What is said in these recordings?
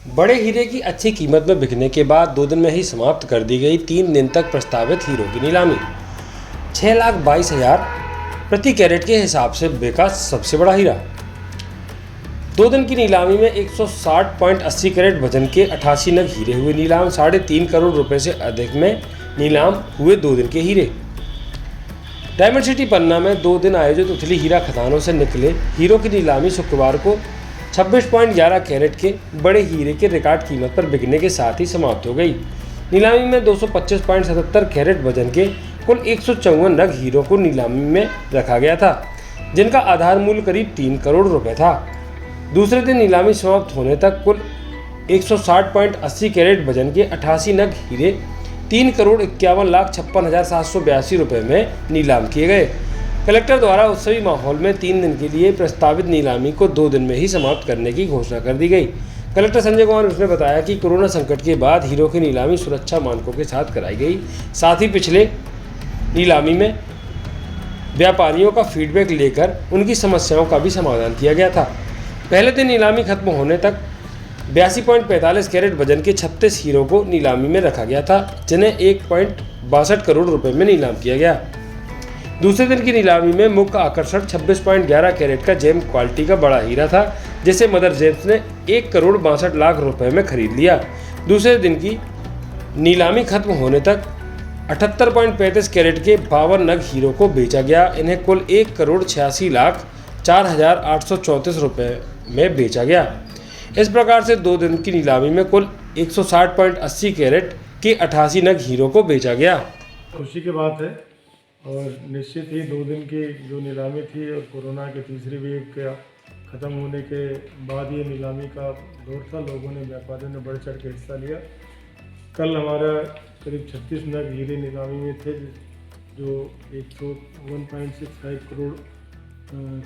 बड़े हीरे की अच्छी कीमत में बिकने के बाद 2 दिन में ही समाप्त कर दी गई 3 दिन तक प्रस्तावित हीरो की नीलामी। 6,22,000 प्रति कैरेट के हिसाब से बिका सबसे बड़ा हीरा। 2 दिन की नीलामी में 160.80 कैरेट वजन के 88 नग हीरे हुए नीलाम। 3.5 करोड़ रुपए से अधिक में नीलाम हुए 2 दिन के हीरे। डायमंड सिटी पन्ना में 2 दिन आयोजित उथली हीरा खदानों से निकले हीरो की नीलामी शुक्रवार को 26.11 कैरेट के बड़े हीरे के रिकॉर्ड कीमत पर बिकने के साथ ही समाप्त हो गई। नीलामी में 225.77 कैरेट वजन के कुल 154 नग हीरो को नीलामी में रखा गया था, जिनका आधार मूल्य करीब 3 करोड़ रुपए था। दूसरे दिन नीलामी समाप्त होने तक कुल 160.80 कैरेट वजन के 88 नग हीरे 3,51,56,782 रुपये में नीलाम किए गए। कलेक्टर द्वारा उत्सवी माहौल में 3 दिन के लिए प्रस्तावित नीलामी को 2 दिन में ही समाप्त करने की घोषणा कर दी गई। कलेक्टर संजय कुमार ने बताया कि कोरोना संकट के बाद हीरो की नीलामी सुरक्षा मानकों के साथ कराई गई। साथ ही पिछले नीलामी में व्यापारियों का फीडबैक लेकर उनकी समस्याओं का भी समाधान किया गया था। पहले दिन नीलामी खत्म होने तक 82.45 कैरेट वजन के 36 हीरो को नीलामी में रखा गया था, जिन्हें 1.62 करोड़ रुपए में नीलाम किया गया। दूसरे दिन की नीलामी में मुख्य आकर्षण 26.11 कैरेट का जेम क्वालिटी का बड़ा हीरा था, जिसे मदर जेम्स ने 1,62,00,000 रुपए में खरीद लिया। दूसरे दिन की नीलामी खत्म होने तक 78.35 कैरेट के 52 नग हीरो को बेचा गया। इन्हें कुल 1,86,04,834 रुपए में बेचा गया। इस प्रकार से 2 दिन की नीलामी में कुल 160.80 कैरेट के 88 नग हीरो को बेचा गया। खुशी की बात है और निश्चित ही 2 दिन की जो नीलामी थी और कोरोना के तीसरी वेव के ख़त्म होने के बाद ये नीलामी का दौर था। लोगों ने, व्यापारियों ने बढ़ चढ़ के हिस्सा लिया। कल हमारा करीब 36 नग हीरे नीलामी में थे, जो 1.65 करोड़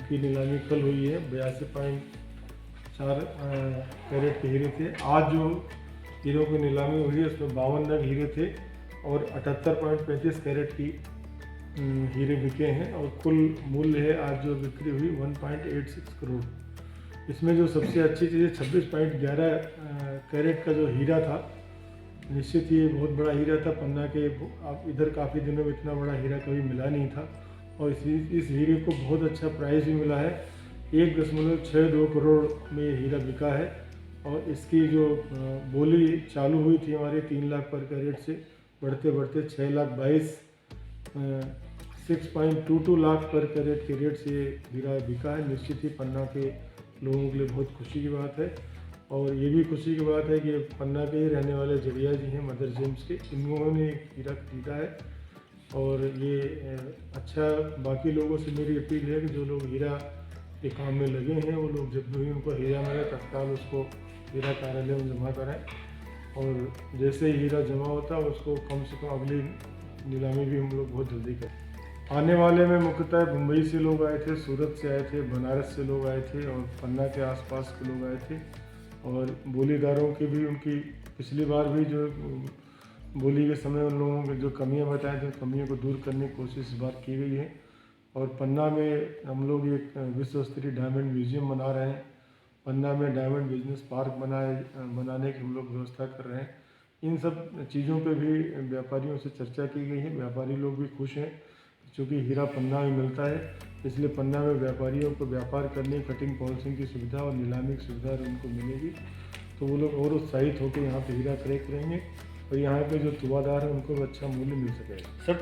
की नीलामी कल हुई है। 82.4 कैरेट के हीरे थे। आज जो हीरो की नीलामी हुई है उसमें 52 नग हीरे थे और 78.35 कैरेट की हीरे बिके हैं और कुल मूल्य है आज जो बिक्री हुई 1.86 करोड़। इसमें जो सबसे अच्छी चीज़ है 26.11 कैरेट का जो हीरा था, निश्चित ही बहुत बड़ा हीरा था। पन्ना के इधर काफ़ी दिनों में इतना बड़ा हीरा कभी मिला नहीं था और इस हीरे को बहुत अच्छा प्राइस भी मिला है। 1.62 करोड़ में ये हीरा बिका है और इसकी जो बोली चालू हुई थी हमारे 3 लाख पर कैरेट से बढ़ते बढ़ते 6.22 लाख पर कैरेट के रेट से ये हीरा बिका है। निश्चित ही पन्ना के लोगों के लिए बहुत खुशी की बात है और ये भी खुशी की बात है कि पन्ना के ही रहने वाले जड़िया जी हैं मदर जेम्स के, इन्होंने हीरा खरीदा है और ये अच्छा। बाकी लोगों से मेरी अपील है कि जो लोग हीरा के काम में लगे हैं वो लोग जब भी उनको हीरा मिले तत्काल उसको हीरा कार्यालय में जमा कराएं और जैसे ही हीरा जमा होता है उसको कम से कम अगली नीलामी भी हम लोग बहुत जल्दी करें। आने वाले में मुख्यतः मुंबई से लोग आए थे, सूरत से आए थे, बनारस से लोग आए थे और पन्ना के आसपास के लोग आए थे और बोलीदारों की भी उनकी पिछली बार भी जो बोली के समय उन लोगों की जो कमियां बताई थी कमियों को दूर करने की कोशिश इस बार की गई है और पन्ना में हम लोग एक विश्व स्तरीय डायमंड म्यूजियम बना रहे हैं। पन्ना में डायमंड बिजनेस पार्क बनाने की हम लोग व्यवस्था कर रहे हैं। इन सब चीज़ों पे भी व्यापारियों से चर्चा की गई है। व्यापारी लोग भी खुश हैं क्योंकि हीरा पन्ना में मिलता है, इसलिए पन्ना में व्यापारियों को व्यापार करने, कटिंग पॉलिशिंग की सुविधा और नीलामी की सुविधा उनको मिलेगी तो वो लोग और उत्साहित होकर यहाँ पे हीरा क्रय करेंगे और यहाँ पे जो तुआदार है उनको भी अच्छा मूल्य मिल सकेगा। सब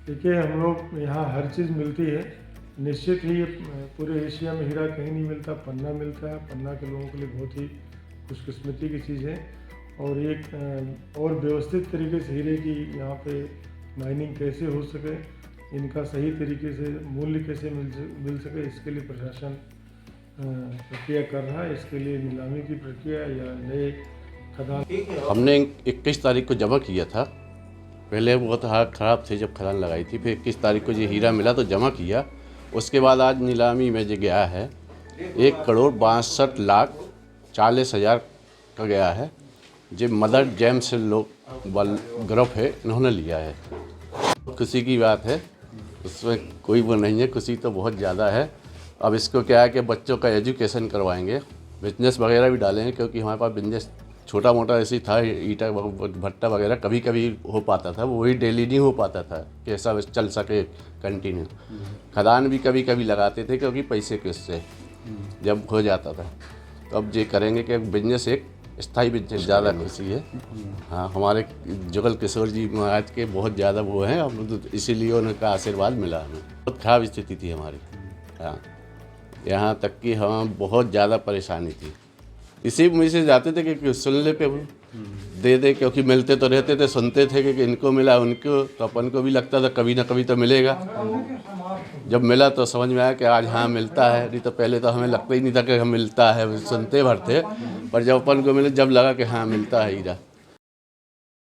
देखिए, हम लोग यहाँ हर चीज़ मिलती है। निश्चित ही पूरे एशिया में हीरा कहीं नहीं मिलता, पन्ना मिलता है। पन्ना के लोगों के लिए बहुत ही खुशकिस्मती की चीज़ है और एक और व्यवस्थित तरीके से हीरे की यहाँ पे माइनिंग कैसे हो सके, इनका सही तरीके से मूल्य कैसे मिल सके, इसके लिए प्रशासन प्रक्रिया कर रहा है। इसके लिए नीलामी की प्रक्रिया या नए खदान हमने 21 तारीख को जमा किया था। पहले बहुत हालत ख़राब थी जब खदान लगाई थी, फिर 21 तारीख को जो हीरा मिला तो जमा किया। उसके बाद आज नीलामी में जो गया है 1,62,40,40,000 का गया है। जो मदर जेम्स लोग ग्रुप है इन्होंने लिया है। खुशी की बात है, उसमें कोई वो नहीं है, खुशी तो बहुत ज़्यादा है। अब इसको क्या है कि बच्चों का एजुकेशन करवाएंगे, बिजनेस वगैरह भी डालेंगे क्योंकि हमारे पास बिजनेस छोटा मोटा ऐसे ही था, ईटा भट्टा वगैरह कभी कभी हो पाता था, वही डेली नहीं हो पाता था कि ऐसा चल सके कंटिन्यू। खदान भी कभी कभी लगाते थे क्योंकि पैसे के उससे जब हो जाता था। तो अब ये करेंगे कि बिजनेस एक स्थायी बिजनेस, ज़्यादा खुशी है। हाँ, हमारे जुगल किशोर जी महाराज के बहुत ज़्यादा वो हैं, अब इसीलिए उनका आशीर्वाद मिला हमें। बहुत खराब स्थिति थी हमारी। हाँ, यहाँ तक कि हम बहुत ज़्यादा परेशानी थी। इसी में से जाते थे कि सुन ले पे दे दे, क्योंकि मिलते तो रहते थे, सुनते थे कि इनको मिला उनको, तो अपन को भी लगता था कभी ना कभी तो मिलेगा। जब मिला तो समझ में आया कि आज हाँ मिलता है, नहीं तो पहले तो हमें लगता ही नहीं था कि हम मिलता है, सुनते भर थे। पर जब अपन को मिले, जब लगा कि हाँ मिलता है हीरा,